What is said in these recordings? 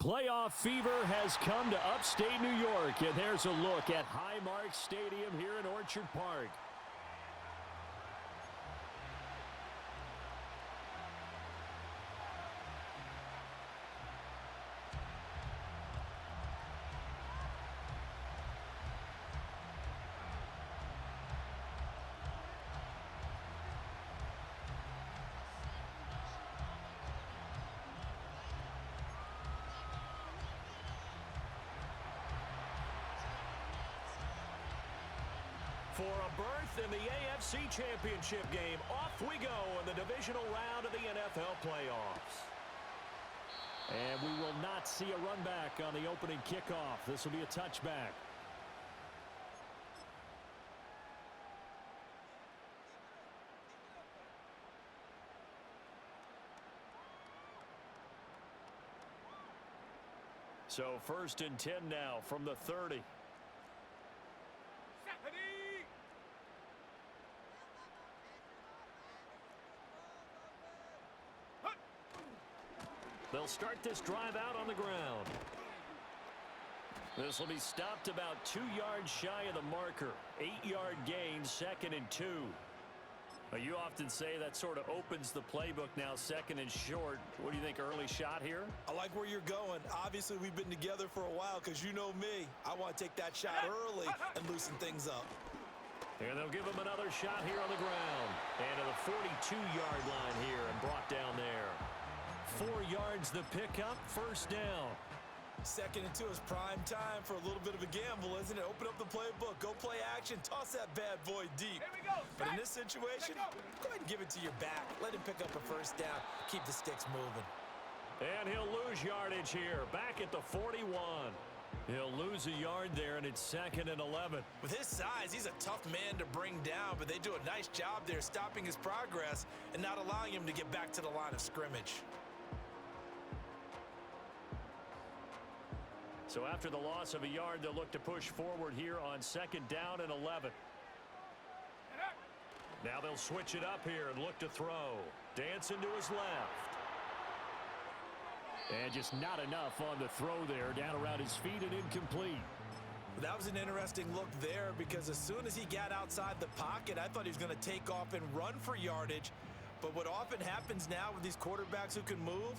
Playoff fever has come to upstate New York, and there's a look at Highmark Stadium here in Orchard Park. For a berth in the AFC Championship game, off we go in the divisional round of the NFL playoffs. And we will not see a run back on the opening kickoff. This will be a touchback. So 1st and 10 now from the 30. They'll start this drive out on the ground. This will be stopped about 2 yards shy of the marker. 8-yard gain, 2nd and 2. You often say that sort of opens the playbook now, 2nd and short. What do you think, early shot here? I like where you're going. Obviously, we've been together for a while because you know me. I want to take that shot early and loosen things up. And they'll give him another shot here on the ground. And to the 42-yard line here and brought down there. 4 yards the pickup, 1st down. 2nd and 2 is prime time for a little bit of a gamble, isn't it? Open up the playbook, go play action, toss that bad boy deep. Here we go. But in this situation, go ahead and give it to your back. Let him pick up a 1st down. Keep the sticks moving. And he'll lose yardage here, back at the 41. He'll lose a yard there, and it's 2nd and 11. With his size, he's a tough man to bring down, but they do a nice job there stopping his progress and not allowing him to get back to the line of scrimmage. So after the loss of a yard, they'll look to push forward here on 2nd down and 11. Now they'll switch it up here and look to throw. Dancing to his left. And just not enough on the throw there. Down around his feet and incomplete. That was an interesting look there because as soon as he got outside the pocket, I thought he was going to take off and run for yardage. But what often happens now with these quarterbacks who can move,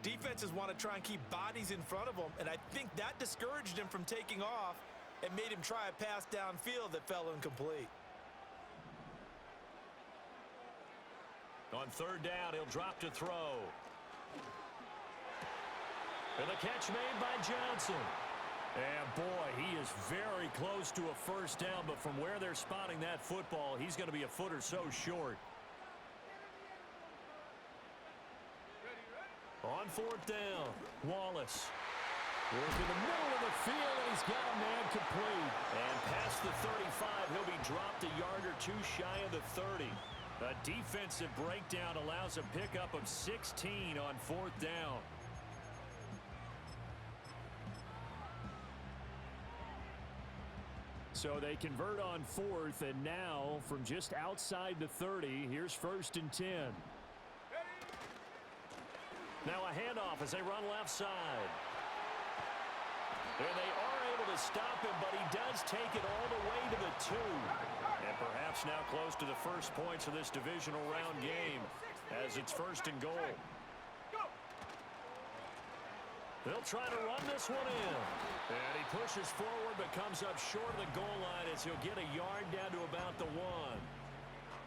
defenses want to try and keep bodies in front of them, and I think that discouraged him from taking off and made him try a pass downfield that fell incomplete. On 3rd down, he'll drop to throw. And the catch made by Johnson. And boy, he is very close to a 1st down, but from where they're spotting that football, he's going to be a foot or so short. On 4th down, Wallace. Work in the middle of the field, and he's got a man complete. And past the 35, he'll be dropped a yard or 2 shy of the 30. A defensive breakdown allows a pickup of 16 on 4th down. So they convert on 4th, and now from just outside the 30, here's 1st and 10. Now a handoff as they run left side. And they are able to stop him, but he does take it all the way to the 2. And perhaps now close to the first points of this divisional round game as it's 1st and goal. They'll try to run this one in. And he pushes forward but comes up short of the goal line as he'll get a yard down to about the 1.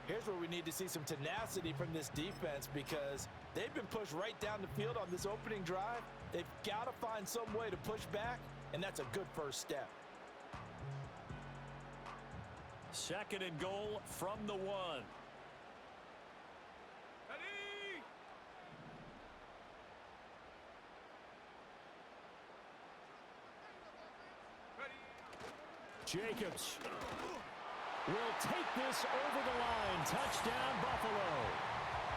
Here's where we need to see some tenacity from this defense because they've been pushed right down the field on this opening drive. They've got to find some way to push back, and that's a good 1st step. 2nd and goal from the 1. Ready? Jacobs will take this over the line. Touchdown, Buffalo.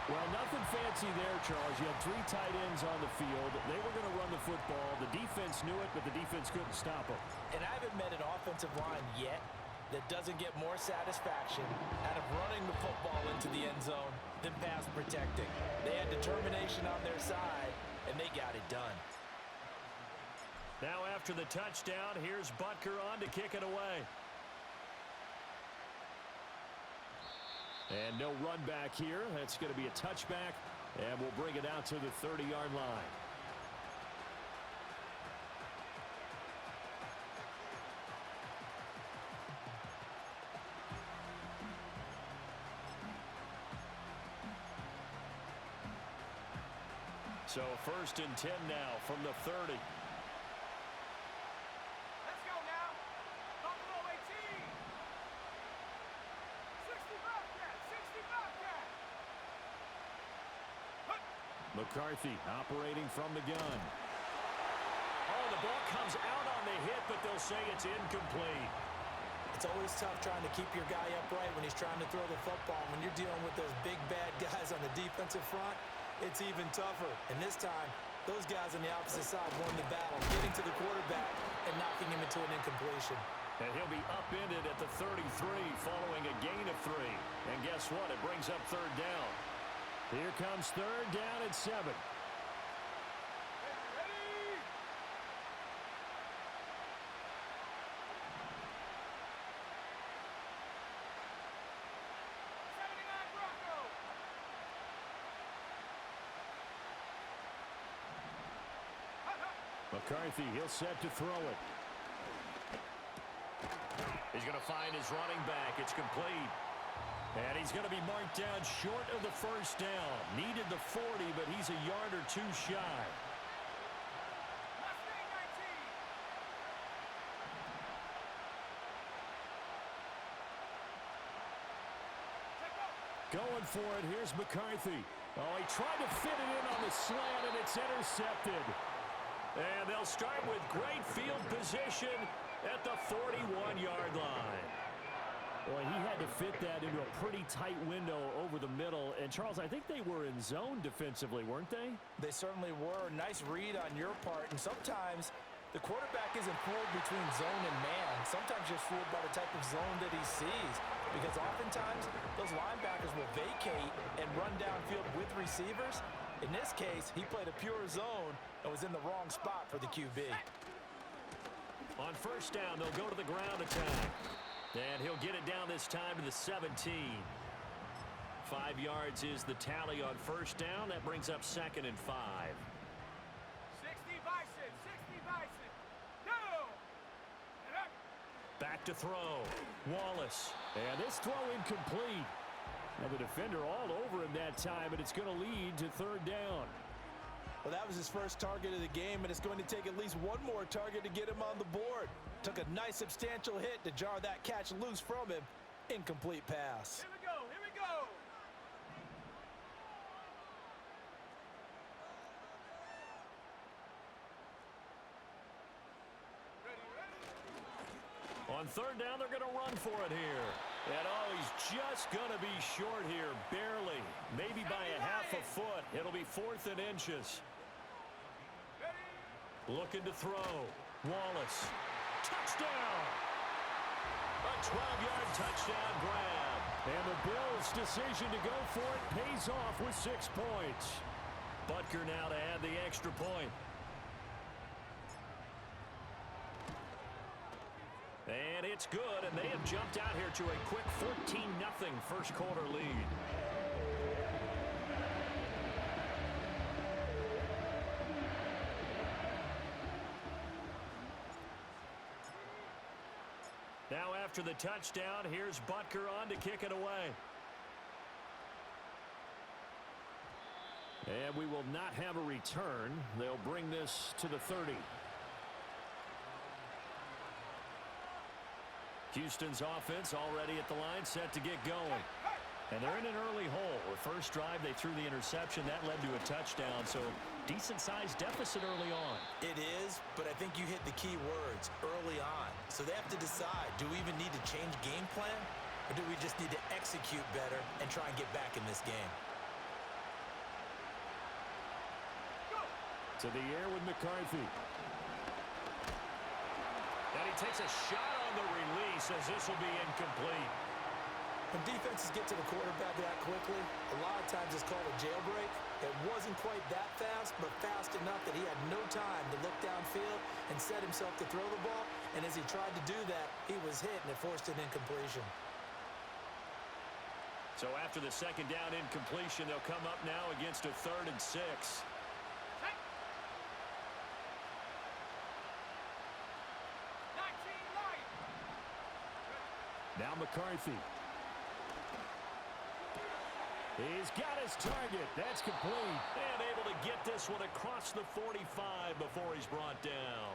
Well, nothing fancy there, Charles. You had 3 tight ends on the field. They were going to run the football. The defense knew it, but the defense couldn't stop them. And I haven't met an offensive line yet that doesn't get more satisfaction out of running the football into the end zone than pass protecting. They had determination on their side, and they got it done. after the touchdown, here's Butker on to kick it away. And no run back here. That's going to be a touchback, and we'll bring it out to the 30-yard line. So 1st and 10 now from the 30. Let's go now. Buffalo 18. 60 Bobcat. 60 Bobcat. McCarthy operating from the gun. Oh, the ball comes out on the hit, but they'll say it's incomplete. It's always tough trying to keep your guy upright when he's trying to throw the football. When you're dealing with those big, bad guys on the defensive front, it's even tougher. And this time, those guys on the opposite side won the battle, getting to the quarterback and knocking him into an incompletion. And he'll be upended at the 33 following a gain of 3. And guess what? It brings up 3rd down. Here comes 3rd down and 7. McCarthy, he'll set to throw it. He's going to find his running back. It's complete. And he's going to be marked down short of the 1st down. Needed the 40, but he's a yard or 2 shy. Going for it. Here's McCarthy. Oh, he tried to fit it in on the slant, and it's intercepted. And they'll start with great field position at the 41-yard line. Boy, he had to fit that into a pretty tight window over the middle. And, Charles, I think they were in zone defensively, weren't they? They certainly were. Nice read on your part. And sometimes the quarterback isn't fooled between zone and man. Sometimes you're fooled by the type of zone that he sees. Because oftentimes, those linebackers will vacate and run downfield with receivers. In this case, he played a pure zone and was in the wrong spot for the QB. On 1st down, they'll go to the ground attack. And he'll get it down this time to the 17. 5 yards is the tally on 1st down. That brings up 2nd and 5. 60 Bison. 60 Bison. Go! Back to throw. Wallace. And this throw incomplete. And the defender all over him that time, and it's going to lead to 3rd down. Well, that was his first target of the game, and it's going to take at least one more target to get him on the board. Took a nice substantial hit to jar that catch loose from him. Incomplete pass. Here we go. Here we go. On 3rd down, they're going to run for it here. And, oh, he's just going to be short here, barely. Maybe by a half a foot. It'll be 4th and inches. Looking to throw. Wallace. Touchdown! A 12-yard touchdown grab. And the Bills' decision to go for it pays off with 6 points. Butker now to add the extra point. And it's good, and they have jumped out here to a quick 14-0 first quarter lead. Now after the touchdown, here's Butker on to kick it away. And we will not have a return. They'll bring this to the 30. Houston's offense already at the line, set to get going. And they're in an early hole. The first drive, they threw the interception. That led to a touchdown, so decent-sized deficit early on. It is, but I think you hit the key words, early on. So they have to decide, do we even need to change game plan, or do we just need to execute better and try and get back in this game? To the air with McCarthy. And he takes a shot on the release as this will be incomplete. When defenses get to the quarterback that quickly, a lot of times it's called a jailbreak. It wasn't quite that fast, but fast enough that he had no time to look downfield and set himself to throw the ball, and as he tried to do that, he was hit, and it forced an incompletion. So after the second down incompletion, they'll come up now against a 3rd and 6. Now McCarthy. He's got his target. That's complete. And able to get this one across the 45 before he's brought down.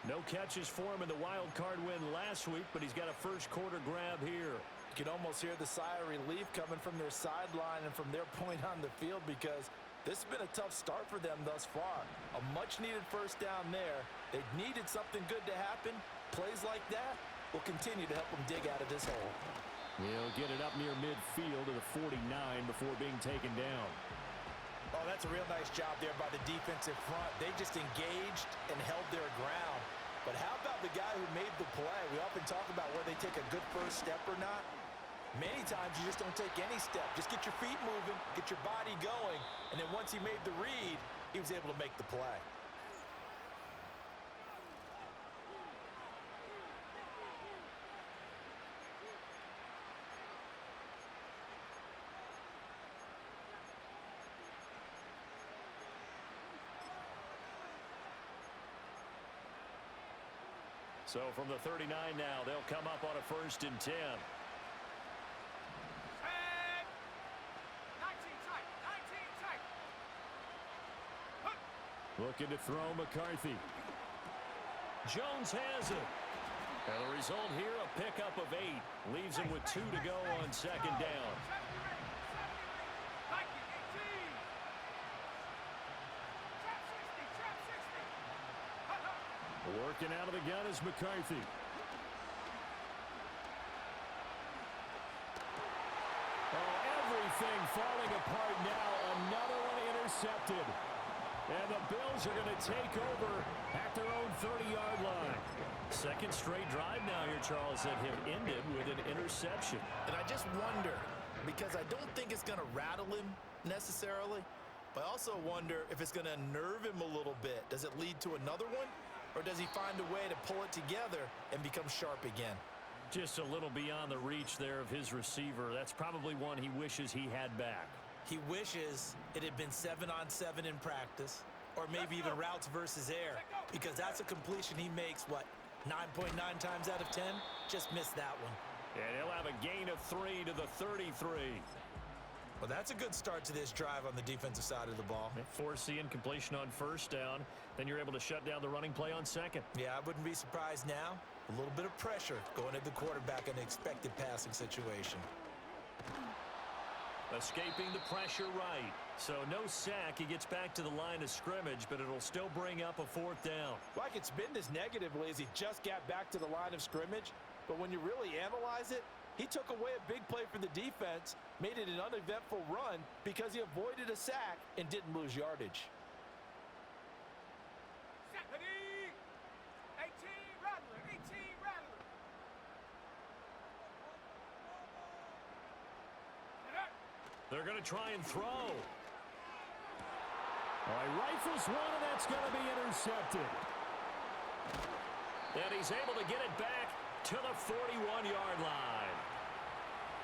No catches for him in the wild card win last week, but he's got a first quarter grab here. You can almost hear the sigh of relief coming from their sideline and from their point on the field, because this has been a tough start for them thus far. A much-needed first down there. They needed something good to happen. Plays like that will continue to help them dig out of this hole. He'll get it up near midfield to the 49 before being taken down. Oh, that's a real nice job there by the defensive front. They just engaged and held their ground. But how about the guy who made the play? We often talk about whether they take a good first step or not. Many times you just don't take any step. Just get your feet moving, get your body going, and then once he made the read, he was able to make the play. So from the 39 now, they'll come up on a 1st and 10. Looking to throw McCarthy. Jones has it. And the result here, a pickup of 8. Leaves him with 2 to go on 2nd down. Working out of the gun is McCarthy. Oh, everything falling apart now. Another one intercepted. And the Bills are going to take over at their own 30-yard line. Second straight drive now here, Charles, that have ended with an interception. And I just wonder, because I don't think it's going to rattle him necessarily, but I also wonder if it's going to unnerve him a little bit. Does it lead to another one? Or does he find a way to pull it together and become sharp again? Just a little beyond the reach there of his receiver. That's probably one he wishes he had back. He wishes it had been 7-on-7 in practice, or maybe even routes versus air, because that's a completion he makes, what, 9.9 times out of 10? Just missed that one. And he'll have a gain of 3 to the 33. Well, that's a good start to this drive on the defensive side of the ball. Force the incompletion on 1st down. Then you're able to shut down the running play on 2nd. Yeah, I wouldn't be surprised now. A little bit of pressure going at the quarterback in an expected passing situation. Escaping the pressure right. So no sack. He gets back to the line of scrimmage, but it'll still bring up a 4th down. Well, I could spin this negatively as he just got back to the line of scrimmage. But when you really analyze it, he took away a big play for the defense, made it an uneventful run because he avoided a sack and didn't lose yardage. 18 Rattler, 18 Rattler. They're going to try and throw. All right, rifles one, and that's going to be intercepted. And he's able to get it back to the 41-yard line.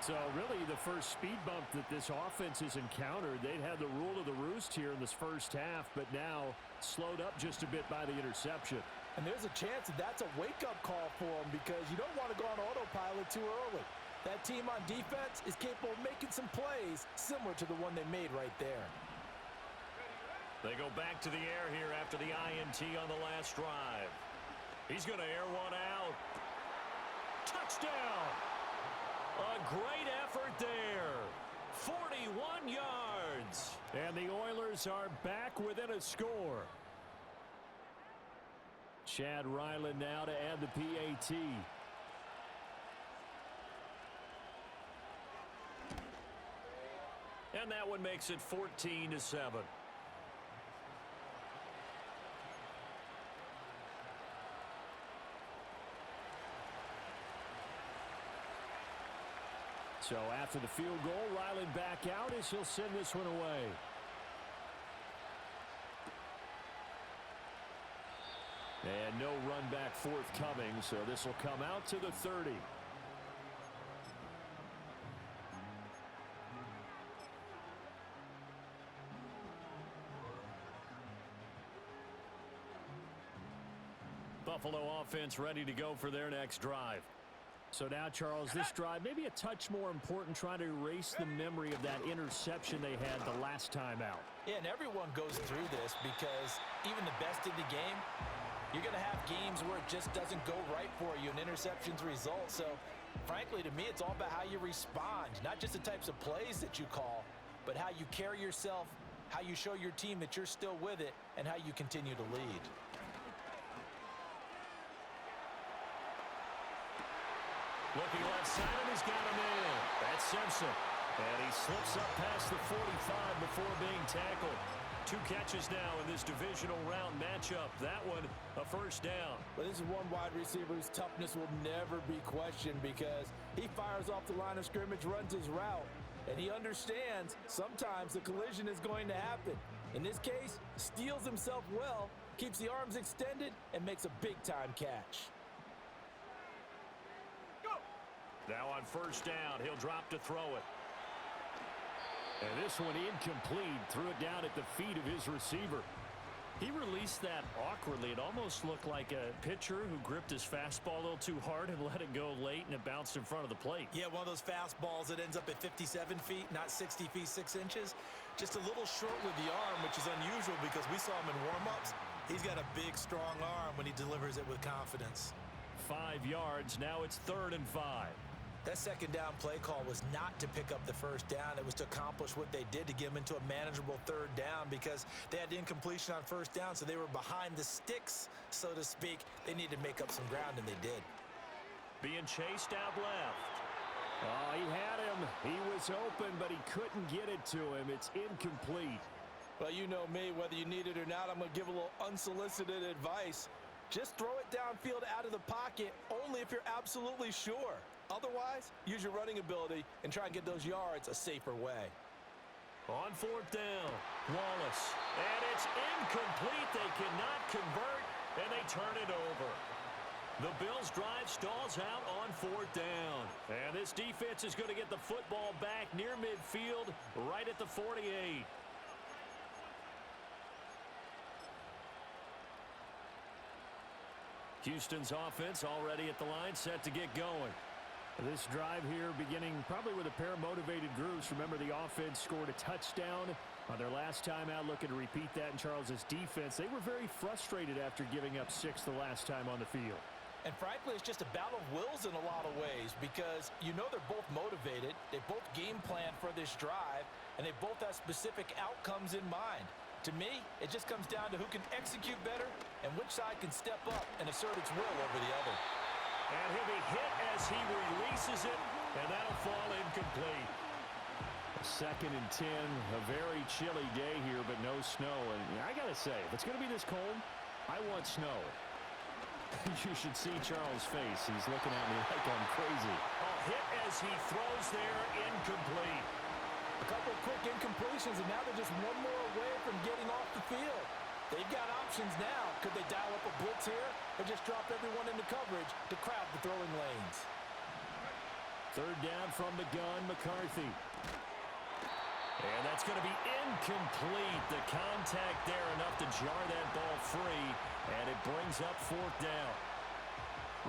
So really the first speed bump that this offense has encountered. They'd had the rule of the roost here in this first half, but now slowed up just a bit by the interception. And there's a chance that that's a wake-up call for him, because you don't want to go on autopilot too early. That team on defense is capable of making some plays similar to the one they made right there. They go back to the air here after the INT on the last drive. He's going to air one out. Touchdown! A great effort there. 41 yards. And the Oilers are back within a score. Chad Ryland now to add the PAT. And that one makes it 14-7. So after the field goal, Ryland back out as he'll send this one away. And no run back forthcoming, so this will come out to the 30. Buffalo offense ready to go for their next drive. So now, Charles, this drive maybe a touch more important, trying to erase the memory of that interception they had the last time out. Yeah, and everyone goes through this because even the best in the game, you're going to have games where it just doesn't go right for you, and interceptions result. So, frankly, to me, it's all about how you respond, not just the types of plays that you call, but how you carry yourself, how you show your team that you're still with it, and how you continue to lead. Looking left side, and he's got him in. That's Simpson. And he slips up past the 45 before being tackled. 2 catches now in this divisional round matchup. That one, a first down. But this is one wide receiver whose toughness will never be questioned because he fires off the line of scrimmage, runs his route, and he understands sometimes the collision is going to happen. In this case, steals himself well, keeps the arms extended, and makes a big-time catch. Now on first down, he'll drop to throw it. And this one incomplete. Threw it down at the feet of his receiver. He released that awkwardly. It almost looked like a pitcher who gripped his fastball a little too hard and let it go late, and it bounced in front of the plate. Yeah, one of those fastballs that ends up at 57 feet, not 60 feet, 6 inches. Just a little short with the arm, which is unusual because we saw him in warm-ups. He's got a big, strong arm when he delivers it with confidence. 5 yards. Now it's 3rd and 5. That second down play call was not to pick up the first down. It was to accomplish what they did, to get them into a manageable 3rd down because they had the incompletion on first down, so they were behind the sticks, so to speak. They needed to make up some ground, and they did. Being chased out left. Oh, he had him. He was open, but he couldn't get it to him. It's incomplete. Well, you know me, whether you need it or not, I'm going to give a little unsolicited advice. Just throw it downfield out of the pocket only if you're absolutely sure. Otherwise, use your running ability and try and get those yards a safer way. On 4th down, Wallace. And it's incomplete. They cannot convert, and they turn it over. The Bills' drive stalls out on 4th down. And this defense is going to get the football back near midfield, right at the 48. Houston's offense already at the line, set to get going. This drive here beginning probably with a pair of motivated groups. Remember, the offense scored a touchdown on their last time out, looking to repeat that in Charles's defense. They were very frustrated after giving up 6 the last time on the field. And frankly, it's just a battle of wills in a lot of ways because you know they're both motivated. They both game plan for this drive, and they both have specific outcomes in mind. To me, it just comes down to who can execute better and which side can step up and assert its will over the other. And he'll be hit as he releases it, and that'll fall incomplete. 2nd and 10, a very chilly day here, but no snow. And I got to say, if it's going to be this cold, I want snow. You should see Charles' face. He's looking at me like I'm crazy. A hit as he throws there, incomplete. A couple of quick incompletions, and now they're just one more away from getting off the field. They've got options now. Could they dial up a blitz here or just drop everyone into coverage to crowd the throwing lanes? 3rd down from the gun, McCarthy. And that's going to be incomplete. The contact there enough to jar that ball free, and it brings up 4th down.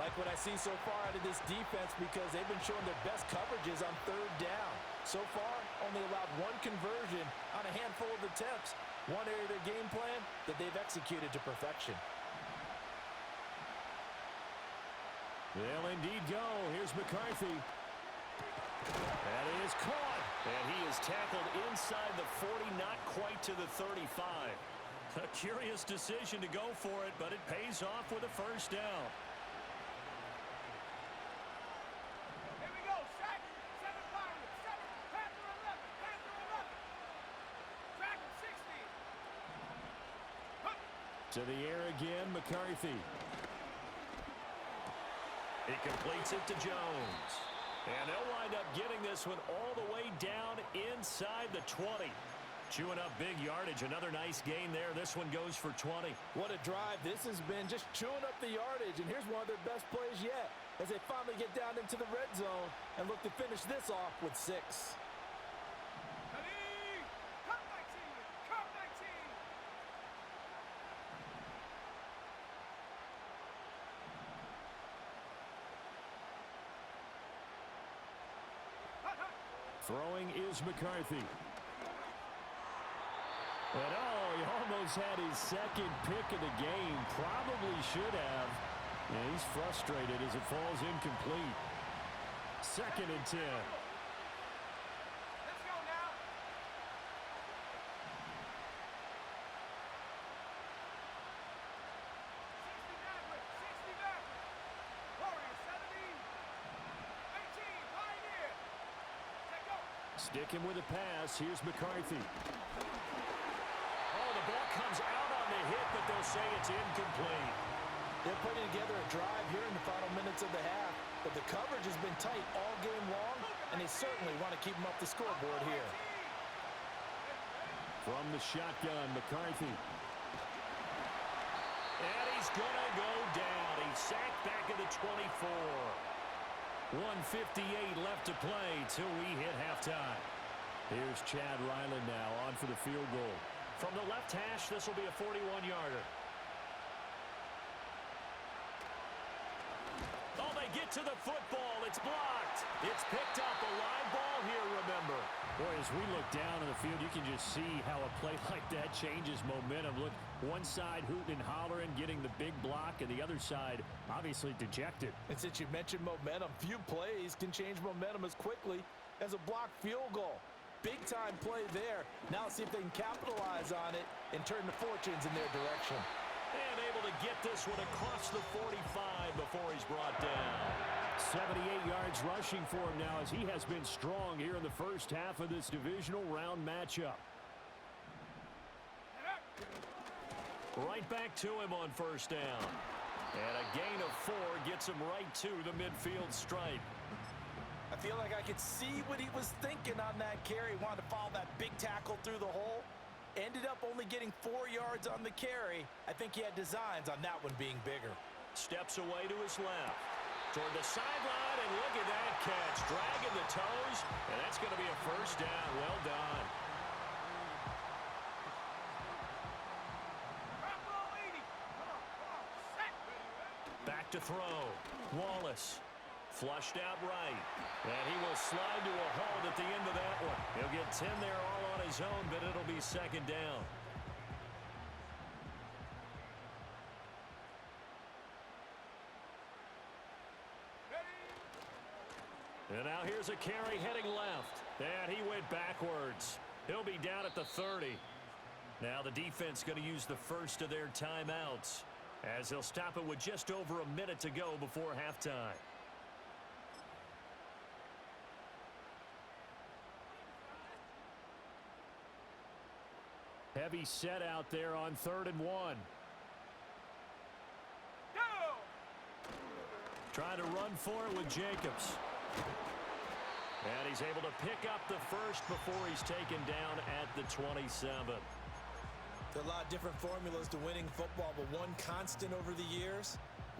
Like what I see so far out of this defense because they've been showing their best coverages on 3rd down. So far, only allowed 1 conversion on a handful of attempts. One area of their game plan that they've executed to perfection. They'll indeed go. Here's McCarthy. That is caught. And he is tackled inside the 40, not quite to the 35. A curious decision to go for it, but it pays off with a first down. Here we go, sack. 7 Pirates, 7, Panther 11, Panther 11. Dragon 16. To the air again, McCarthy. He completes it to Jones. And they'll wind up getting this one all the way down inside the 20. Chewing up big yardage. Another nice gain there. This one goes for 20. What a drive this has been, just chewing up the yardage. And here's one of their best plays yet as they finally get down into the red zone and look to finish this off with 6. Ready? Come 19! Come 19! Throwing is McCarthy. And he almost had his second pick of the game. Probably should have. Yeah, he's frustrated as it falls incomplete. 2nd and 10. Let's go now! 60 Maverick! 60 Maverick! Warrior 70! 18, Pioneer! Let go! Sticking with the pass. Here's McCarthy. Oh, the ball comes out on the hit, but they'll say it's incomplete. They're putting together a drive here in the final minutes of the half, but the coverage has been tight all game long, and they certainly want to keep them up the scoreboard here. From the shotgun, McCarthy. And he's going to go down. He's sacked back at the 24. 1:58 left to play till we hit halftime. Here's Chad Ryland now on for the field goal. From the left hash, this will be a 41-yarder. Oh, they get to the football. It's blocked. It's picked up. A live ball here, remember. Boy, as we look down in the field, you can just see how a play like that changes momentum. Look, one side hooting and hollering, getting the big block, and the other side obviously dejected. And since you mentioned momentum, few plays can change momentum as quickly as a blocked field goal. Big-time play there. Now let's see if they can capitalize on it and turn the fortunes in their direction. And able to get this one across the 45 before he's brought down. 78 yards rushing for him now as he has been strong here in the first half of this divisional round matchup. Right back to him on first down. And a gain of 4 gets him right to the midfield stripe. I feel like I could see what he was thinking on that carry. Wanted to follow that big tackle through the hole. Ended up only getting 4 yards on the carry. I think he had designs on that one being bigger. Steps away to his left. Toward the sideline, and look at that catch. Dragging the toes, and that's going to be a first down. Well done. Back to throw. Wallace. Flushed out right. And he will slide to a hold at the end of that one. He'll get 10 there all on his own, but it'll be 2nd down. And now here's a carry heading left. And he went backwards. He'll be down at the 30. Now the defense going to use the first of their timeouts as they'll stop it with just over a minute to go before halftime. Heavy set out there on 3rd and 1. Go! Trying to run for it with Jacobs. And he's able to pick up the first before he's taken down at the 27. There are a lot of different formulas to winning football, but one constant over the years,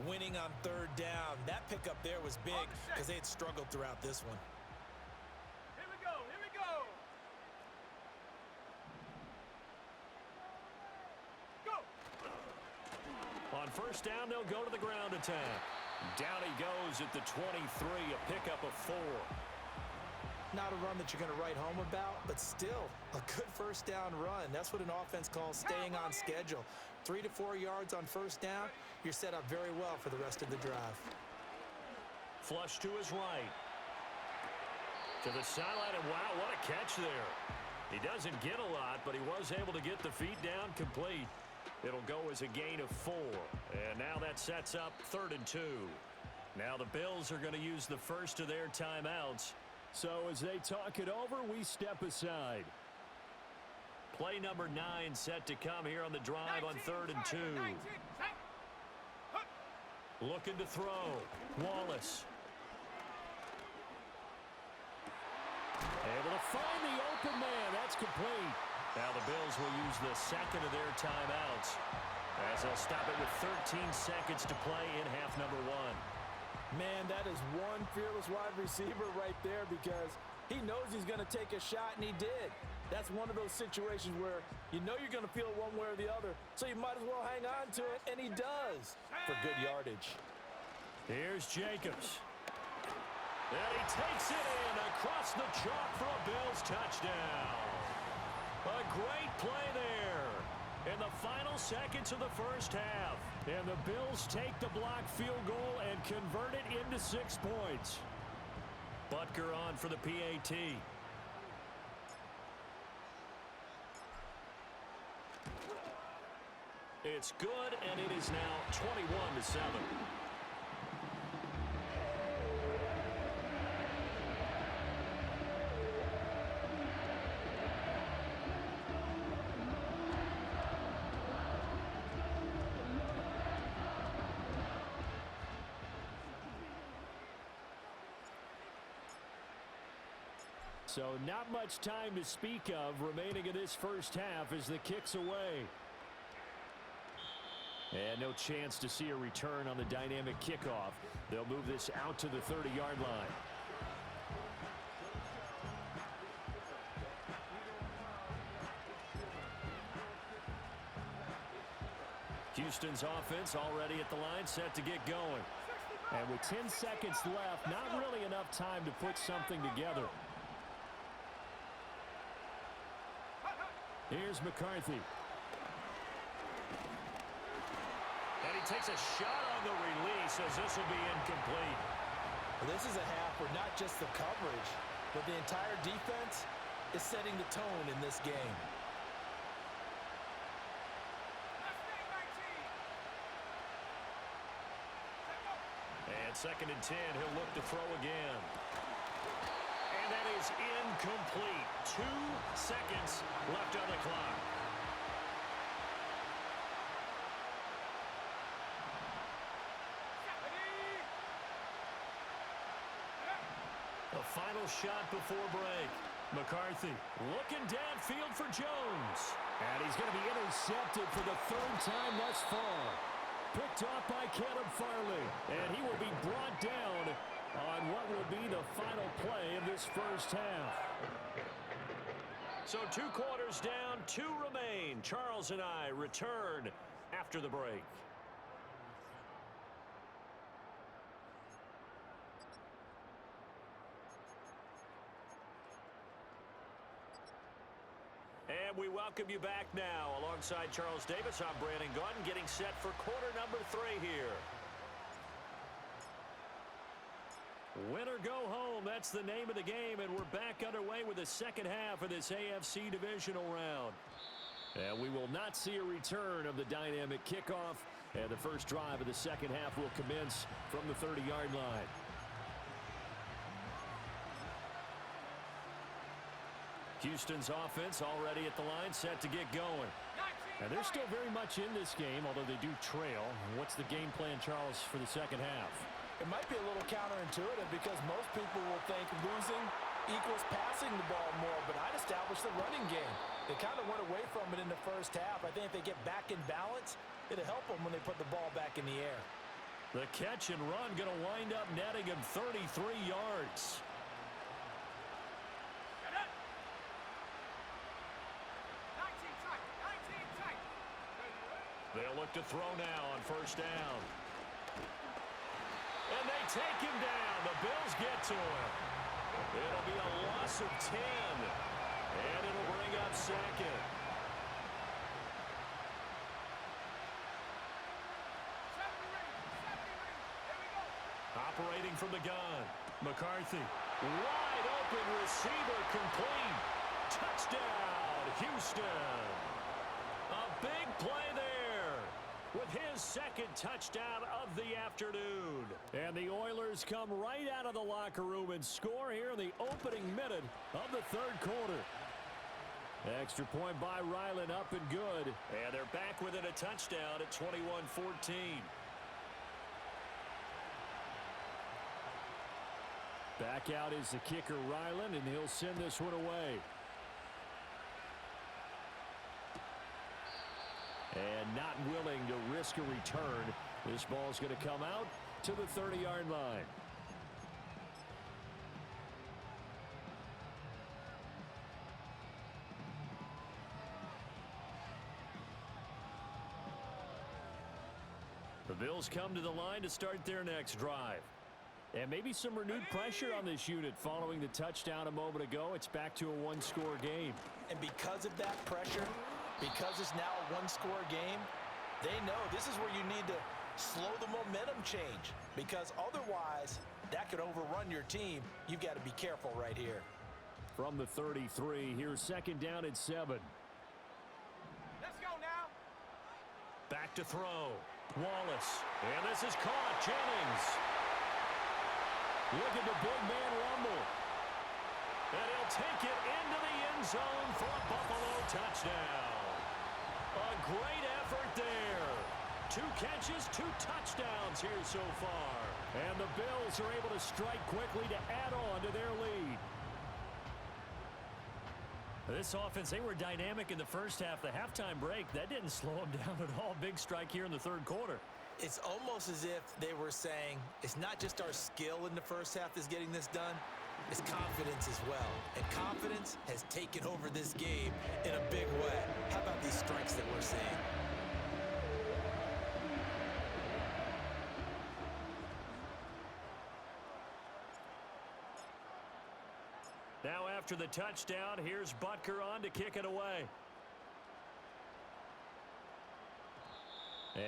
winning on 3rd down. That pickup there was big because they had struggled throughout this one. Here we go! Here we go! Go! On first down, they'll go to the ground attack. Down he goes at the 23, a pickup of 4. Not a run that you're going to write home about, but still a good first down run. That's what an offense calls staying on schedule. 3 to 4 yards on first down, you're set up very well for the rest of the drive. Flush to his right. To the sideline, and wow, what a catch there. He doesn't get a lot, but he was able to get the feet down complete. It'll go as a gain of 4. And now that sets up 3rd and 2. Now the Bills are going to use the first of their timeouts. So as they talk it over, we step aside. Play number 9 set to come here on the drive on 3rd and 2. Looking to throw. Wallace. Able to find the open man. That's complete. Now the Bills will use the second of their timeouts as they'll stop it with 13 seconds to play in half number one. Man, that is one fearless wide receiver right there because he knows he's going to take a shot, and he did. That's one of those situations where you know you're going to feel it one way or the other, so you might as well hang on to it, and he does for good yardage. Here's Jacobs. And he takes it in across the chalk for a Bills touchdown. A great play there in the final seconds of the first half. And the Bills take the block field goal and convert it into 6 points. Butker on for the PAT. It's good, and it is now 21-7. So not much time to speak of remaining in this first half as the kick's away. And no chance to see a return on the dynamic kickoff. They'll move this out to the 30-yard line. Houston's offense already at the line, set to get going. And with 10 seconds left, not really enough time to put something together. Here's McCarthy. And he takes a shot on the release as this will be incomplete. Well, this is a half where not just the coverage, but the entire defense is setting the tone in this game. And 2nd and 10, he'll look to throw again. And that is incomplete. 2 seconds left on the clock. The final shot before break. McCarthy looking downfield for Jones. And he's going to be intercepted for the 3rd time thus far. Picked off by Caleb Farley. And he will be brought down on what will be the final play of this first half. So 2 quarters down, 2 remain. Charles and I return after the break. And we welcome you back now. Alongside Charles Davis, I'm Brandon Gaudin, getting set for quarter number 3 here. Win or go home, that's the name of the game, and we're back underway with the second half of this AFC divisional round. And we will not see a return of the dynamic kickoff, and the first drive of the second half will commence from the 30-yard line. Houston's offense already at the line, set to get going. And they're still very much in this game, although they do trail. What's the game plan, Charles, for the second half? It might be a little counterintuitive because most people will think losing equals passing the ball more, but I'd establish the running game. They kind of went away from it in the first half. I think if they get back in balance, it'll help them when they put the ball back in the air. The catch and run going to wind up netting him 33 yards. They'll look to throw now on first down. And they take him down. The Bills get to him. It'll be a loss of 10. And it'll bring up 2nd. Operating from the gun. McCarthy. Wide open receiver complete. Touchdown, Houston. A big play there with his 2nd touchdown of the afternoon. And the Oilers come right out of the locker room and score here in the opening minute of the 3rd quarter. Extra point by Ryland, up and good. And they're back within a touchdown at 21-14. Back out is the kicker, Ryland, and he'll send this one away. not willing to risk a return. This ball's going to come out to the 30-yard line. The Bills come to the line to start their next drive. And maybe some renewed pressure on this unit following the touchdown a moment ago. It's back to a one-score game. And because of that pressure, because it's now a one-score game, they know this is where you need to slow the momentum change, because otherwise that could overrun your team. You've got to be careful right here. From the 33, here's second down and 7. Let's go now. Back to throw. Wallace. And this is caught. Jennings. Look at the big man rumble. And he'll take it into the end zone for a Buffalo touchdown. A great effort there. 2 catches, 2 touchdowns here so far. And the Bills are able to strike quickly to add on to their lead. This offense, they were dynamic in the first half. The halftime break, that didn't slow them down at all. Big strike here in the third quarter. It's almost as if they were saying, it's not just our skill in the first half that's getting this done, it's confidence as well. And confidence has taken over this game in a big way. How about these strikes that we're seeing? Now after the touchdown, here's Butker on to kick it away.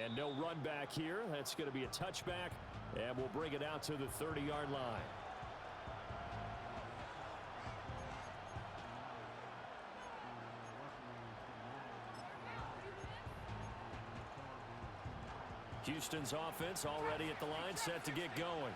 And no run back here. That's going to be a touchback, and we'll bring it out to the 30-yard line. Houston's offense already at the line, set to get going.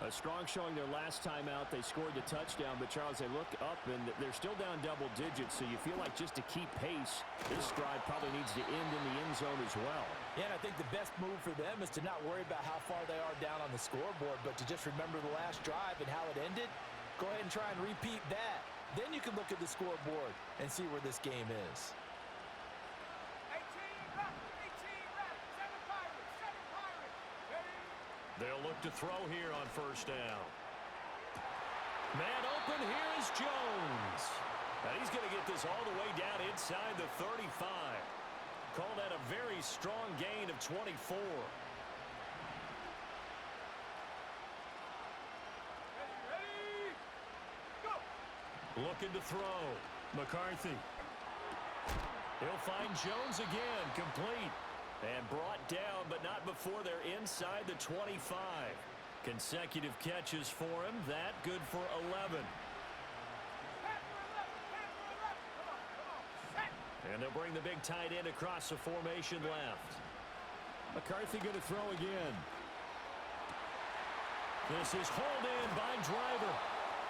A strong showing their last time out. They scored the touchdown, but Charles, they look up, and they're still down double digits, so you feel like just to keep pace, this drive probably needs to end in the end zone as well. Yeah, and I think the best move for them is to not worry about how far they are down on the scoreboard, but to just remember the last drive and how it ended. Go ahead and try and repeat that. Then you can look at the scoreboard and see where this game is. 18 left, 7 Pirates, 7 Pirates. Ready? They'll look to throw here on first down. Man open, here is Jones. Now he's going to get this all the way down inside the 35. Call that a very strong gain of 24. Ready? Go! Looking to throw. McCarthy. He'll find Jones again, complete. And brought down, but not before they're inside the 25. Consecutive catches for him. That good for 11. And they'll bring the big tight end across the formation left. McCarthy going to throw again. This is hauled in by Driver.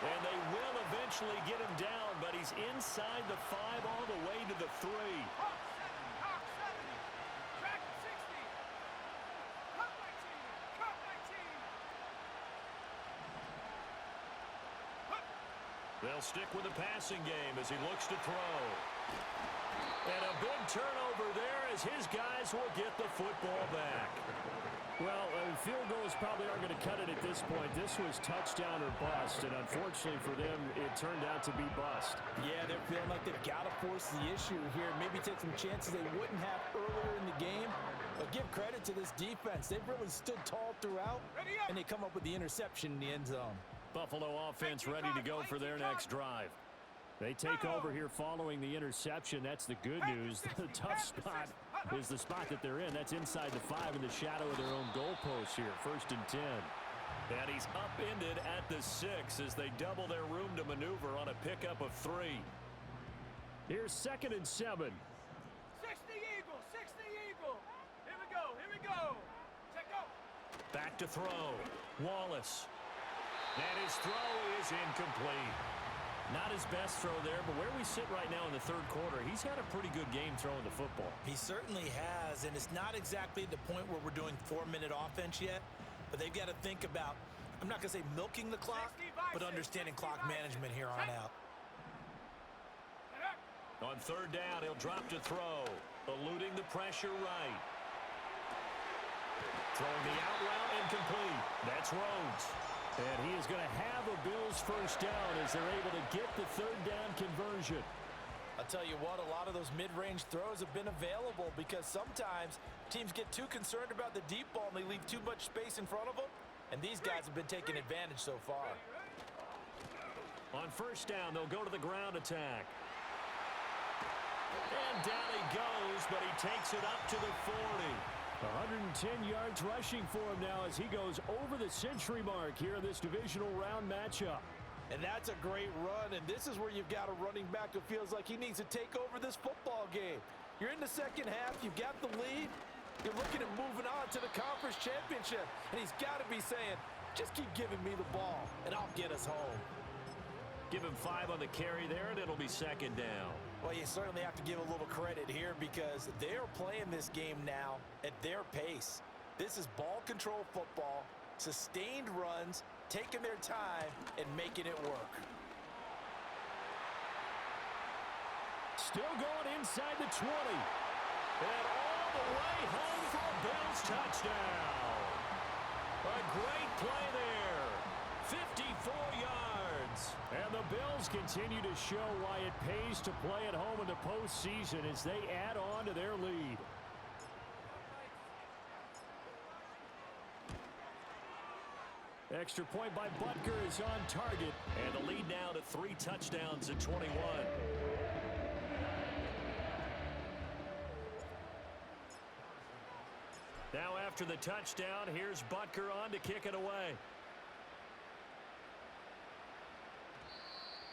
And they will eventually get him down, but he's inside the 5 all the way to the 3. They'll stick with the passing game as he looks to throw. And a big turnover there as his guys will get the football back. Well, field goals probably aren't going to cut it at this point. This was touchdown or bust, and unfortunately for them, it turned out to be bust. Yeah, they're feeling like they've got to force the issue here. Maybe take some chances they wouldn't have earlier in the game. But give credit to this defense. They've really stood tall throughout, and they come up with the interception in the end zone. Buffalo offense ready to go for their next drive. They take over here following the interception. That's the good news. The tough spot is the spot that they're in. That's inside the 5 in the shadow of their own goalpost here. 1st and 10. And he's upended at the 6 as they double their room to maneuver on a pickup of 3. Here's 2nd and 7. 60 Eagle, 60 Eagle. Here we go, here we go. Check out. Back to throw. Wallace. And his throw is incomplete. Not his best throw there, but where we sit right now in the third quarter, he's had a pretty good game throwing the football. He certainly has, and it's not exactly the point where we're doing 4-minute offense yet, but they've got to think about, I'm not going to say milking the clock, but understanding clock management here on out. On third down, he'll drop to throw. Eluding the pressure right. Throwing the out route incomplete. That's Rhodes. And he is going to have a Bills first down as they're able to get the third down conversion. I'll tell you what, a lot of those mid-range throws have been available because sometimes teams get too concerned about the deep ball and they leave too much space in front of them. And these guys have been taking advantage so far. On first down, they'll go to the ground attack. And down he goes, but he takes it up to the 40. 110 yards rushing for him now as he goes over the century mark here in this divisional round matchup. And that's a great run, and this is where you've got a running back who feels like he needs to take over this football game. You're in the second half, you've got the lead, you're looking at moving on to the conference championship, and he's got to be saying, just keep giving me the ball, and I'll get us home. Give him 5 on the carry there, and it'll be second down. Well, you certainly have to give a little credit here because they're playing this game now at their pace. This is ball control football, sustained runs, taking their time and making it work. Still going inside the 20. And all the way home for a Bills touchdown. A great play there. 54 yards. And the Bills continue to show why it pays to play at home in the postseason as they add on to their lead. Extra point by Butker is on target. And the lead now to 3 touchdowns at 21. Now after the touchdown, here's Butker on to kick it away.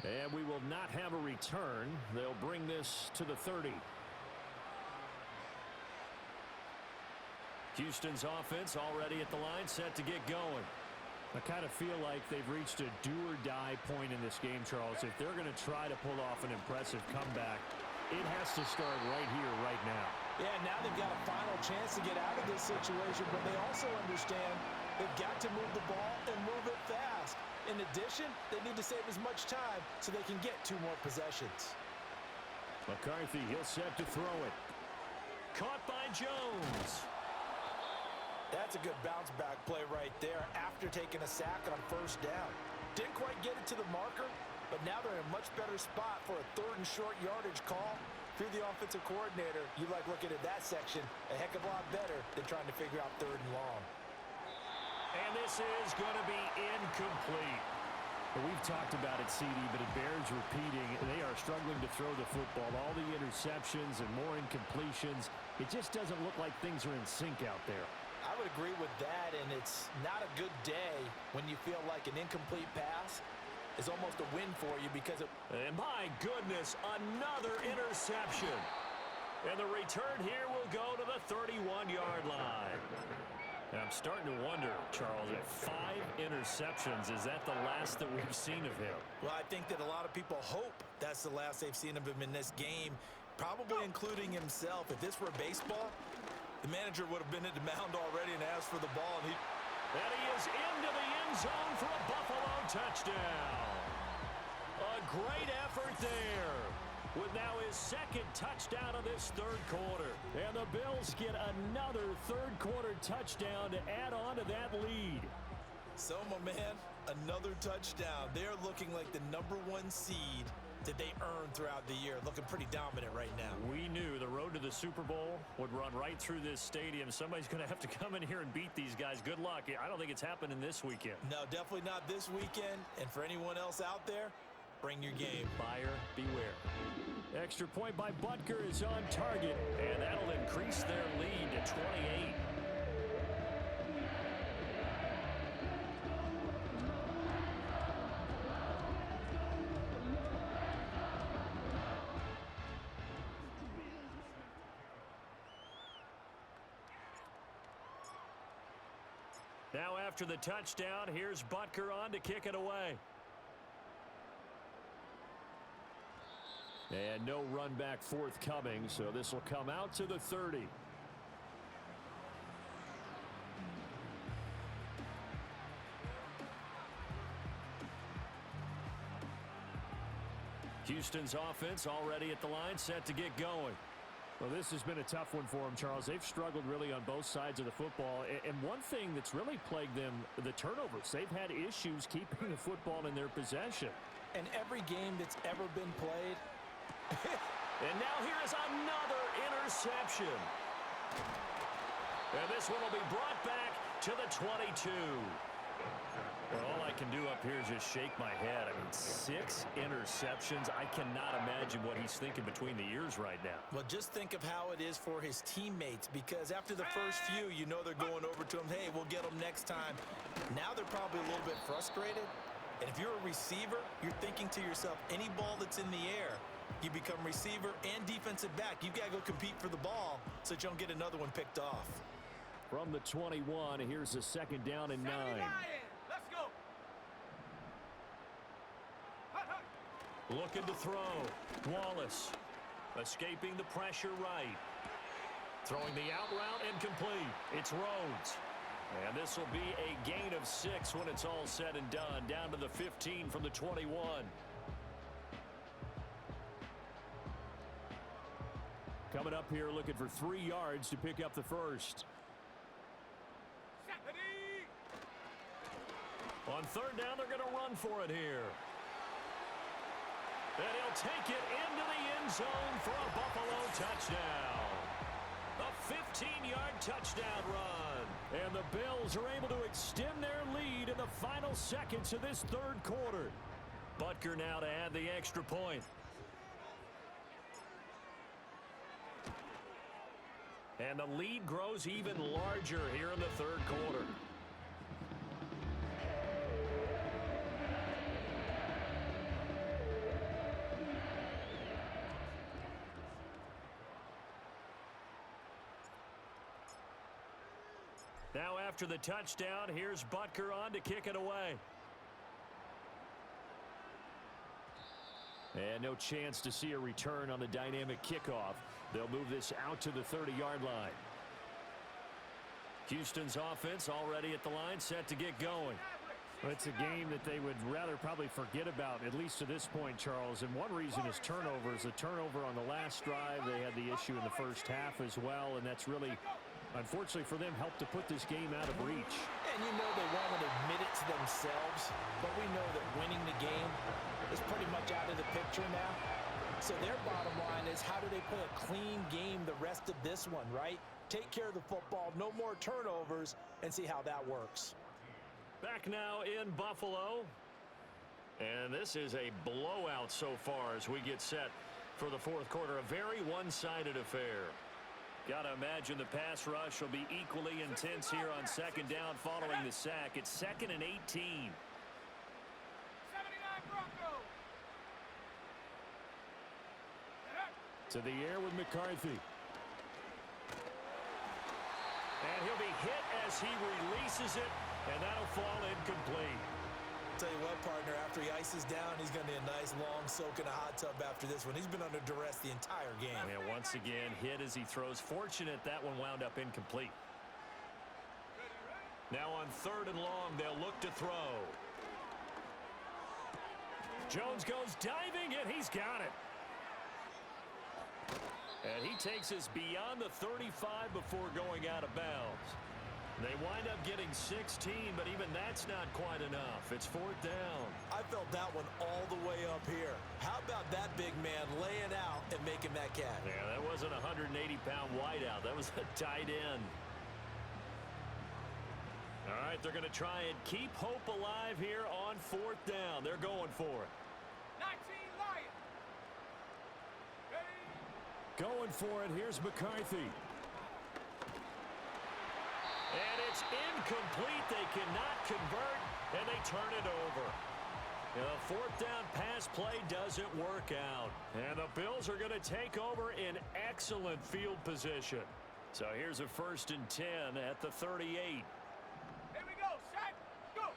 And we will not have a return. They'll bring this to the 30. Houston's offense already at the line, set to get going. I kind of feel like they've reached a do-or-die point in this game, Charles. If they're going to try to pull off an impressive comeback, it has to start right here, right now. Yeah, now they've got a final chance to get out of this situation, but they also understand they've got to move the ball and move it fast. In addition, they need to save as much time so they can get 2 more possessions. McCarthy, he'll set to throw it. Caught by Jones. That's a good bounce-back play right there after taking a sack on first down. Didn't quite get it to the marker, but now they're in a much better spot for a 3rd and short yardage call. If you're the offensive coordinator, you like looking at that section a heck of a lot better than trying to figure out 3rd and long. And this is going to be incomplete. Well, we've talked about it, CD, but it bears repeating. They are struggling to throw the football. All the interceptions and more incompletions. It just doesn't look like things are in sync out there. I would agree with that, and it's not a good day when you feel like an incomplete pass is almost a win for you because of... And my goodness, another interception. And the return here will go to the 31-yard line. And I'm starting to wonder, Charles, at 5 interceptions, is that the last that we've seen of him? Well, I think that a lot of people hope that's the last they've seen of him in this game, probably including himself. If this were baseball, the manager would have been at the mound already and asked for the ball. And he is into the end zone for a Buffalo touchdown. A great effort there. With now his 2nd touchdown of this 3rd quarter. And the Bills get another 3rd quarter touchdown to add on to that lead. So, my man, another touchdown. They're looking like the #1 seed that they earned throughout the year. Looking pretty dominant right now. We knew the road to the Super Bowl would run right through this stadium. Somebody's going to have to come in here and beat these guys. Good luck. I don't think it's happening this weekend. No, definitely not this weekend. And for anyone else out there, bring your game. Buyer beware. Extra point by Butker is on target. And that'll increase their lead to 28. Now after the touchdown, here's Butker on to kick it away. And no run back forthcoming, so this will come out to the 30. Houston's offense already at the line, set to get going. Well, this has been a tough one for them, Charles. They've struggled really on both sides of the football. And one thing that's really plagued them, the turnovers. They've had issues keeping the football in their possession. And every game that's ever been played. And now here is another interception. And this one will be brought back to the 22. Well, all I can do up here is just shake my head. I mean, 6 interceptions. I cannot imagine what he's thinking between the ears right now. Well, just think of how it is for his teammates, because after the first few, you know they're going over to him, hey, we'll get them next time. Now they're probably a little bit frustrated. And if you're a receiver, you're thinking to yourself, any ball that's in the air, you become receiver and defensive back. You've got to go compete for the ball so that you don't get another one picked off. From the 21, here's a second down and 9. Let's go. Looking to throw. Wallace escaping the pressure right. Throwing the out route incomplete. It's Rhodes. And this will be a gain of 6 when it's all said and done. Down to the 15 from the 21. Coming up here looking for 3 yards to pick up the first. On third down, they're going to run for it here. And he'll take it into the end zone for a Buffalo touchdown. A 15-yard touchdown run. And the Bills are able to extend their lead in the final seconds of this third quarter. Butker now to add the extra point. And the lead grows even larger here in the third quarter. Now after the touchdown, here's Butker on to kick it away. And no chance to see a return on the dynamic kickoff. They'll move this out to the 30-yard line. Houston's offense already at the line, set to get going. Well, it's a game that they would rather probably forget about, at least to this point, Charles. And one reason is turnovers. The turnover on the last drive, they had the issue in the first half as well, and that's really, unfortunately for them, helped to put this game out of reach. And you know they won't admit it to themselves, but we know that winning the game is pretty much out of the picture now. So their bottom line is, how do they play a clean game the rest of this one, right? Take care of the football, no more turnovers, and see how that works. Back now in Buffalo. And this is a blowout so far as we get set for the fourth quarter. A very one-sided affair. Got to imagine the pass rush will be equally intense here on second down following the sack. It's 2nd and 18. 79 Broncos. To the air with McCarthy. And he'll be hit as he releases it, and that'll fall incomplete. Tell you what, partner, after he ices down, he's going to need a nice long soak in a hot tub after this one. He's been under duress the entire game. And once again, hit as he throws. Fortunate that one wound up incomplete. Now on 3rd and long, they'll look to throw. Jones goes diving, and he's got it. And he takes us beyond the 35 before going out of bounds. They wind up getting 16, but even that's not quite enough. It's 4th down. I felt that one all the way up here. How about that big man laying out and making that catch? Yeah, that wasn't a 180-pound wideout. That was a tight end. All right, they're going to try and keep hope alive here on 4th down. They're going for it. 19 Lions. Ready? Going for it. Here's McCarthy. And it's incomplete. They cannot convert, and they turn it over. The 4th down pass play doesn't work out. And the Bills are going to take over in excellent field position. So here's a 1st and 10 at the 38. Here we go. Shaq. Go.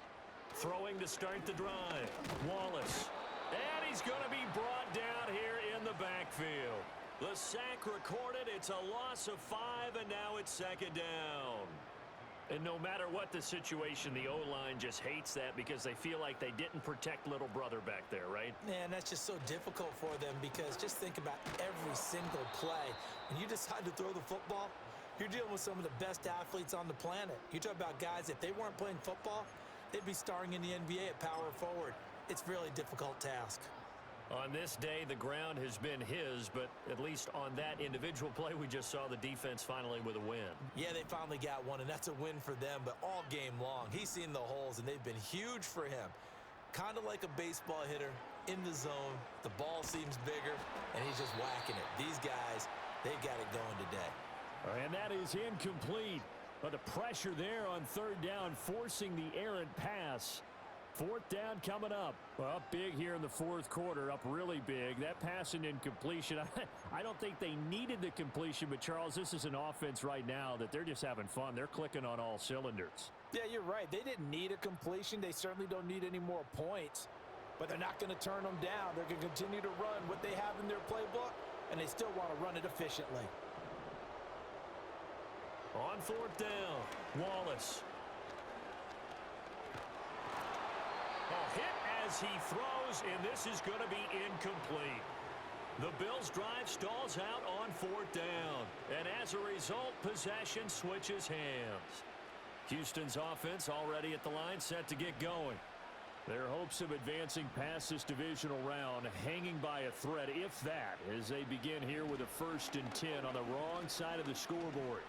Throwing to start the drive. Wallace. And he's going to be brought down here in the backfield. The sack recorded. It's a loss of 5, and now it's 2nd down. And no matter what the situation, the O-line just hates that because they feel like they didn't protect little brother back there, right? Man, that's just so difficult for them because just think about every single play. When you decide to throw the football, you're dealing with some of the best athletes on the planet. You talk about guys, if they weren't playing football, they'd be starring in the NBA at power forward. It's a really difficult task. On this day, the ground has been his, but at least on that individual play, we just saw the defense finally with a win. Yeah, they finally got one, and that's a win for them, but all game long, he's seen the holes, and they've been huge for him. Kind of like a baseball hitter in the zone. The ball seems bigger, and he's just whacking it. These guys, they've got it going today. And that is incomplete. But the pressure there on third down, forcing the errant pass. Fourth down coming up. Well, up big here in the fourth quarter, up really big. That pass and incompletion, I don't think they needed the completion, but Charles, this is an offense right now that they're just having fun. They're clicking on all cylinders. Yeah, you're right. They didn't need a completion. They certainly don't need any more points, but they're not going to turn them down. They're going to continue to run what they have in their playbook, and they still want to run it efficiently. On fourth down, Wallace. Hit as he throws, and this is going to be incomplete. The Bills' drive stalls out on fourth down, and as a result, possession switches hands. Houston's offense already at the line, set to get going. Their hopes of advancing past this divisional round hanging by a thread, if that, as they begin here with a 1st and 10 on the wrong side of the scoreboard.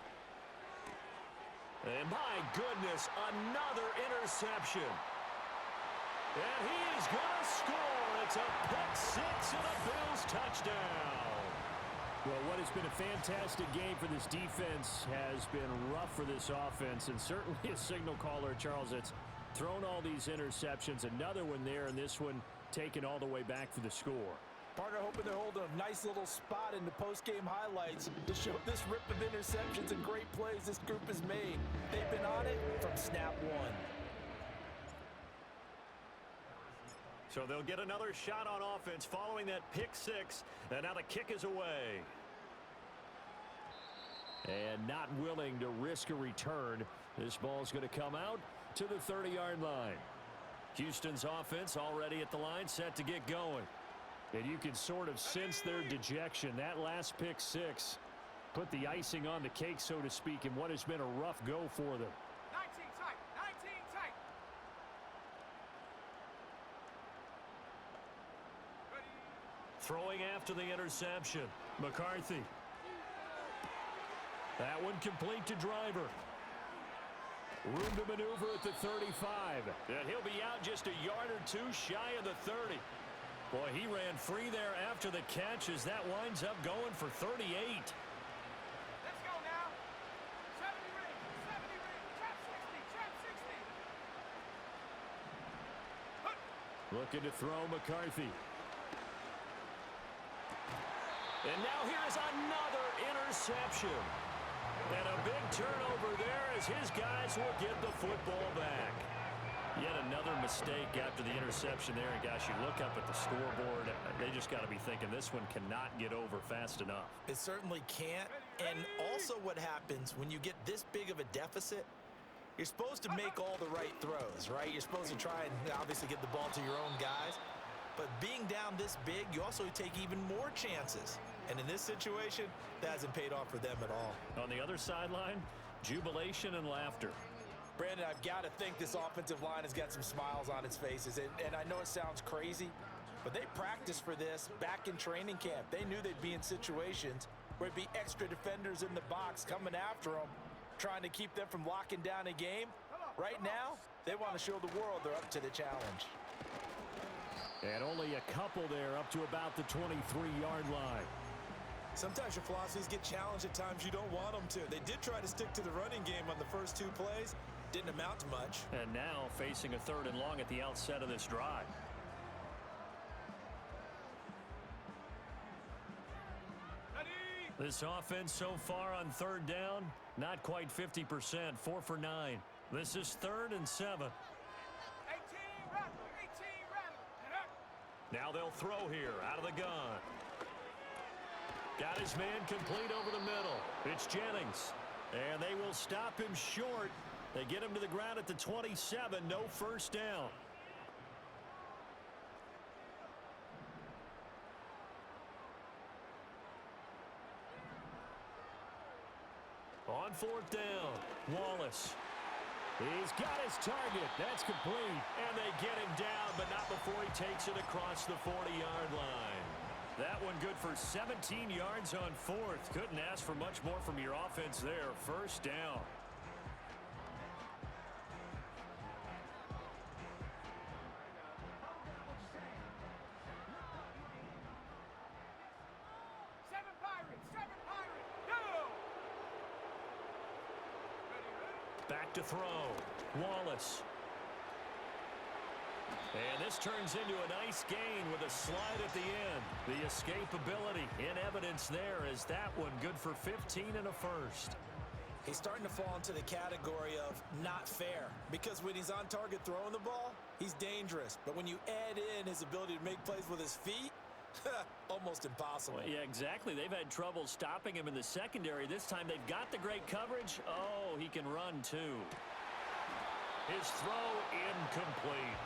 And my goodness, another interception. And he is going to score. It's a pick six and a Bills touchdown. Well, what has been a fantastic game for this defense has been rough for this offense, and certainly a signal caller, Charles, that's thrown all these interceptions. Another one there, and this one taken all the way back for the score. Partner hoping they're holding a nice little spot in the post-game highlights to show this rip of interceptions and great plays this group has made. They've been on it from snap one. So they'll get another shot on offense following that pick six, and now the kick is away. And not willing to risk a return. This ball's going to come out to the 30-yard line. Houston's offense already at the line, set to get going. And you can sort of sense their dejection. That last pick six put the icing on the cake, so to speak, in what has been a rough go for them. 19 tight, 19 tight. Throwing after the interception, McCarthy. That one complete to Driver. Room to maneuver at the 35. And he'll be out just a yard or two shy of the 30. Boy, he ran free there after the catch as that winds up going for 38. Let's go now. 70 ring, 70 ring, trap 60, trap 60. Looking to throw McCarthy. And now here's another interception. And a big turnover there as his guys will get the football back. Yet another mistake after the interception there. And gosh, you look up at the scoreboard, they just got to be thinking this one cannot get over fast enough. It certainly can't. And also what happens when you get this big of a deficit, you're supposed to make all the right throws, right? You're supposed to try and obviously get the ball to your own guys. But being down this big, you also take even more chances. And in this situation, that hasn't paid off for them at all. On the other sideline, jubilation and laughter. Brandon, I've got to think this offensive line has got some smiles on its faces. And I know it sounds crazy, but they practiced for this back in training camp. They knew they'd be in situations where it'd be extra defenders in the box coming after them, trying to keep them from locking down a game. Right now, they want to show the world they're up to the challenge. And only a couple there up to about the 23-yard line. Sometimes your philosophies get challenged at times you don't want them to. They did try to stick to the running game on the first two plays. Didn't amount to much. And now facing a 3rd and long at the outset of this drive. Ready? This offense so far on 3rd down, not quite 50%, 4 for 9. This is 3rd and 7. 18 rattle, 18 rattle. And up. Now they'll throw here out of the gun. Got his man complete over the middle. It's Jennings. And they will stop him short They get him to the ground at the 27, no first down. On fourth down, Wallace. He's got his target. That's complete. And they get him down, but not before he takes it across the 40-yard line. That one good for 17 yards on fourth. Couldn't ask for much more from your offense there. First down. Seven Pirates, go! Back to throw. Wallace. And this turns into a nice gain with a slide at the end. The escapability in evidence there as that one good for 15 and a first. He's starting to fall into the category of not fair, because when he's on target throwing the ball, he's dangerous. But when you add in his ability to make plays with his feet, almost impossible. Well, yeah, exactly. They've had trouble stopping him in the secondary. This time they've got the great coverage. Oh, he can run too. His throw incomplete.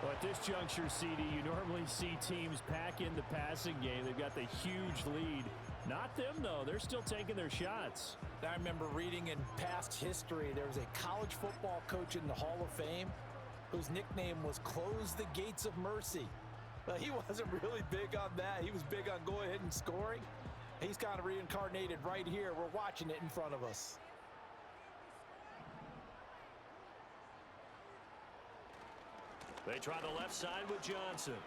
Well, at this juncture, CD, you normally see teams pack in the passing game. They've got the huge lead. Not them, though. They're still taking their shots. I remember reading in past history, there was a college football coach in the Hall of Fame whose nickname was Close the Gates of Mercy. But he wasn't really big on that. He was big on going ahead and scoring. He's kind of reincarnated right here. We're watching it in front of us. They try the left side with Johnson.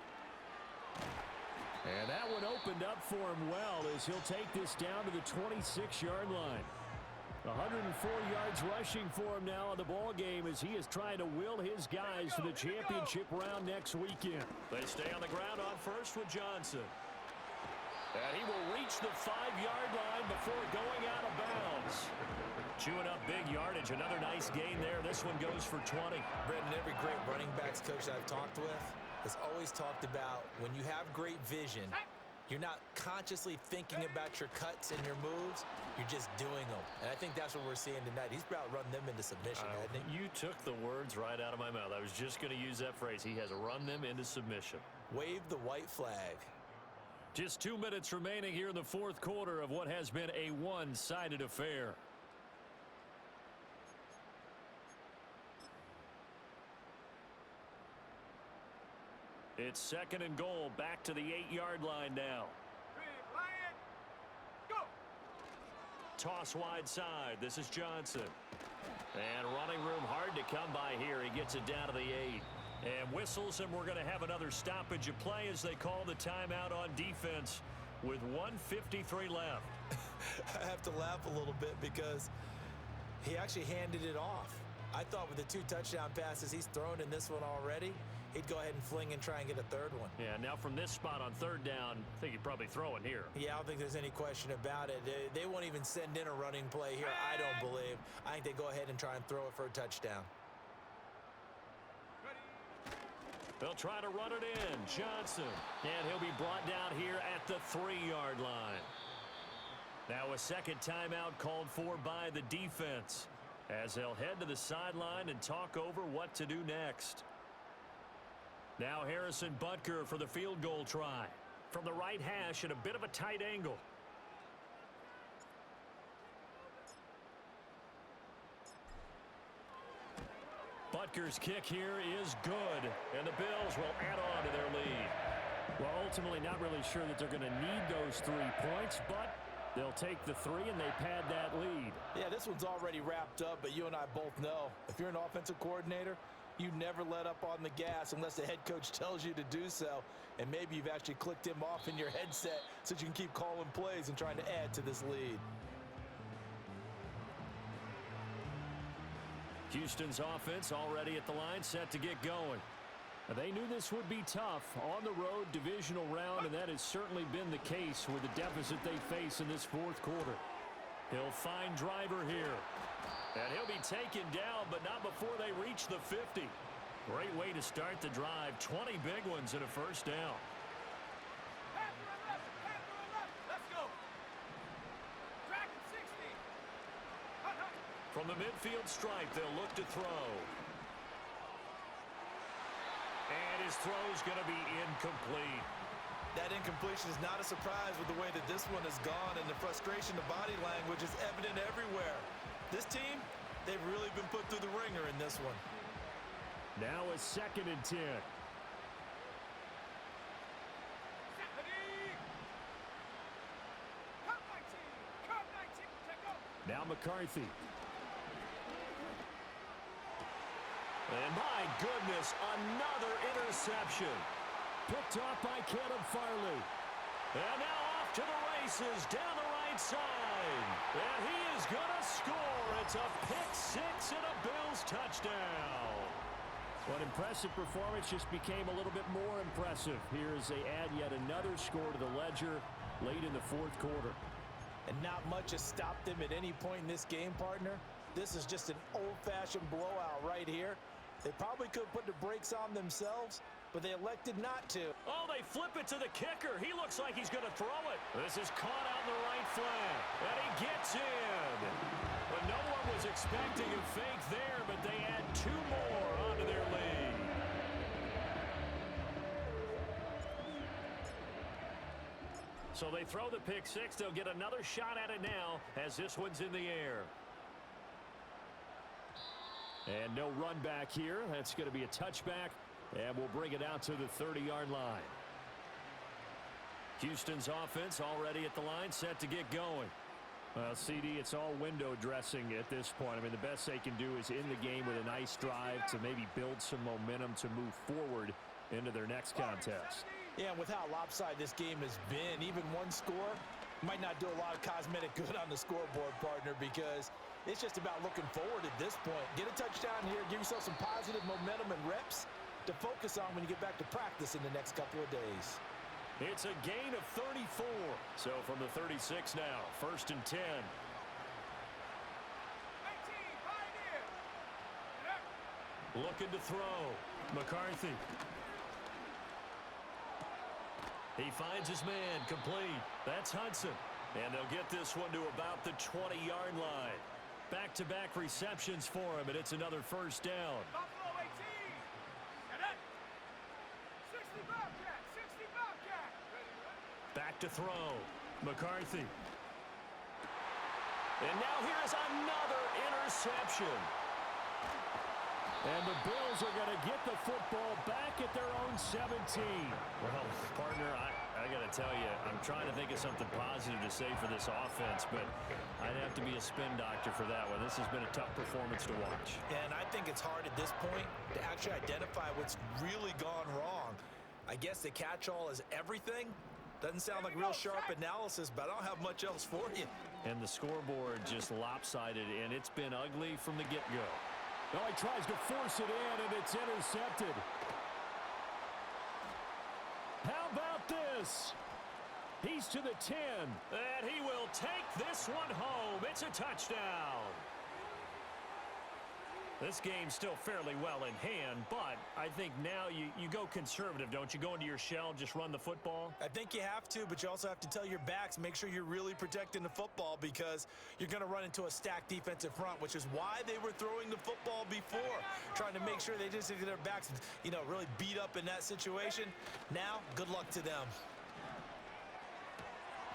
And that one opened up for him well as he'll take this down to the 26-yard line. 104 yards rushing for him now in the ball game as he is trying to will his guys to the championship round next weekend. They stay on the ground on first with Johnson. And he will reach the 5-yard line before going out of bounds. Chewing up big yardage. Another nice gain there. This one goes for 20. Brendan, every great running backs coach I've talked with has always talked about when you have great vision, you're not consciously thinking about your cuts and your moves. You're just doing them. And I think that's what we're seeing tonight. He's about run them into submission, hasn't he? You took the words right out of my mouth. I was just going to use that phrase. He has run them into submission. Wave the white flag. Just 2 minutes remaining here in the fourth quarter of what has been a one-sided affair. It's second and goal, back to the 8-yard line now. Go! Toss wide side. This is Johnson. And running room hard to come by here. He gets it down to the 8. And whistles, and we're going to have another stoppage of play as they call the timeout on defense with 1:53 left. I have to laugh a little bit because he actually handed it off. I thought with the 2 touchdown passes he's thrown in this one already, he'd go ahead and fling and try and get a third one. Yeah, now from this spot on third down, I think he'd probably throw it here. Yeah, I don't think there's any question about it. They won't even send in a running play here, I don't believe. I think they go ahead and try and throw it for a touchdown. They'll try to run it in. Johnson. And he'll be brought down here at the 3-yard line. Now a second timeout called for by the defense as they'll head to the sideline and talk over what to do next. Now Harrison Butker for the field goal try. From the right hash at a bit of a tight angle. Butker's kick here is good, and the Bills will add on to their lead. Well, ultimately not really sure that they're going to need those 3 points, but they'll take the 3 and they pad that lead. Yeah, this one's already wrapped up, but you and I both know if you're an offensive coordinator, you never let up on the gas unless the head coach tells you to do so. And maybe you've actually clicked him off in your headset so you can keep calling plays and trying to add to this lead. Houston's offense already at the line, set to get going. They knew this would be tough on the road divisional round, and that has certainly been the case with the deficit they face in this fourth quarter. He'll find Driver here. And he'll be taken down, but not before they reach the 50. Great way to start the drive. 20 big ones and a first down. Let's go. Track 60. From From the midfield stripe, they'll look to throw. And his throw's going to be incomplete. That incompletion is not a surprise with the way that this one has gone, and the frustration, the body language is evident everywhere. This team, they've really been put through the ringer in this one. Now a 2nd and 10. Now McCarthy. And my goodness, another interception. Picked off by Caleb Farley. And now off to the races down the right side. And he is going to score. It's a pick six and a Bills touchdown. What impressive performance just became a little bit more impressive. Here as they add yet another score to the ledger late in the 4th quarter. And not much has stopped them at any point in this game, partner. This is just an old-fashioned blowout right here. They probably could have put the brakes on themselves, but they elected not to. Oh, they flip it to the kicker. He looks like he's going to throw it. This is caught out in the right flat, and he gets in. But no one was expecting a fake there, but they add 2 more onto their lead. So they throw the pick six. They'll get another shot at it now as this one's in the air. And no run back here. That's going to be a touchback, and we'll bring it out to the 30-yard line. Houston's offense already at the line, set to get going. Well, CD, it's all window dressing at this point. I mean, the best they can do is end the game with a nice drive to maybe build some momentum to move forward into their next contest. Yeah, and with how lopsided this game has been, even one score might not do a lot of cosmetic good on the scoreboard, partner, because it's just about looking forward at this point. Get a touchdown here, give yourself some positive momentum and reps to focus on when you get back to practice in the next couple of days. It's a gain of 34. So from the 36 now, 1st and 10. Looking to throw. McCarthy. He finds his man, complete. That's Hudson. And they'll get this one to about the 20-yard line. Back-to-back receptions for him, and it's another 1st down. Buffalo 18. And that 60 Bobcat, 60 Bobcat. Back to throw. McCarthy. And now here's another interception. And the Bills are going to get the football back at their own 17. Well, partner, I got to tell you, I'm trying to think of something positive to say for this offense, but I'd have to be a spin doctor for that one. This has been a tough performance to watch. And I think it's hard at this point to actually identify what's really gone wrong. I guess the catch-all is everything. Doesn't sound like real sharp analysis, but I don't have much else for you. And the scoreboard just lopsided, and it's been ugly from the get-go. Oh, he tries to force it in, and it's intercepted. How about this? He's to the 10. And he will take this one home. It's a touchdown. This game's still fairly well in hand, but I think now you go conservative, don't you? Go into your shell, just run the football? I think you have to, but you also have to tell your backs, make sure you're really protecting the football because you're going to run into a stacked defensive front, which is why they were throwing the football before, trying to make sure they just get their backs, really beat up in that situation. Now, good luck to them.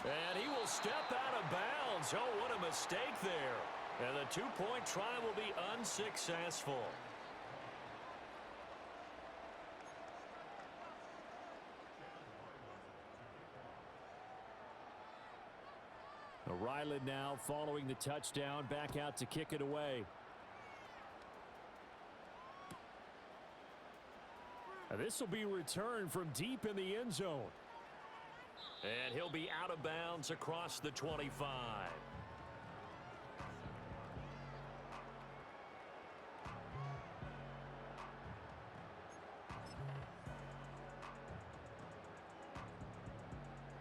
And he will step out of bounds. Oh, what a mistake there. And the two-point try will be unsuccessful. Ryland now following the touchdown, back out to kick it away. This will be returned from deep in the end zone. And he'll be out of bounds across the 25.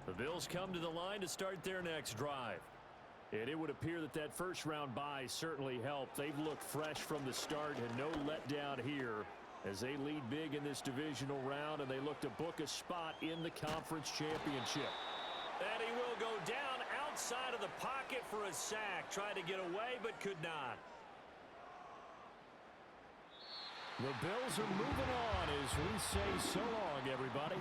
The Bills come to the line to start their next drive. And it would appear that that first-round bye certainly helped. They've looked fresh from the start and no letdown here as they lead big in this divisional round, and they look to book a spot in the conference championship. And he will go down outside of the pocket for a sack. Tried to get away, but could not. The Bills are moving on as we say so long, everybody.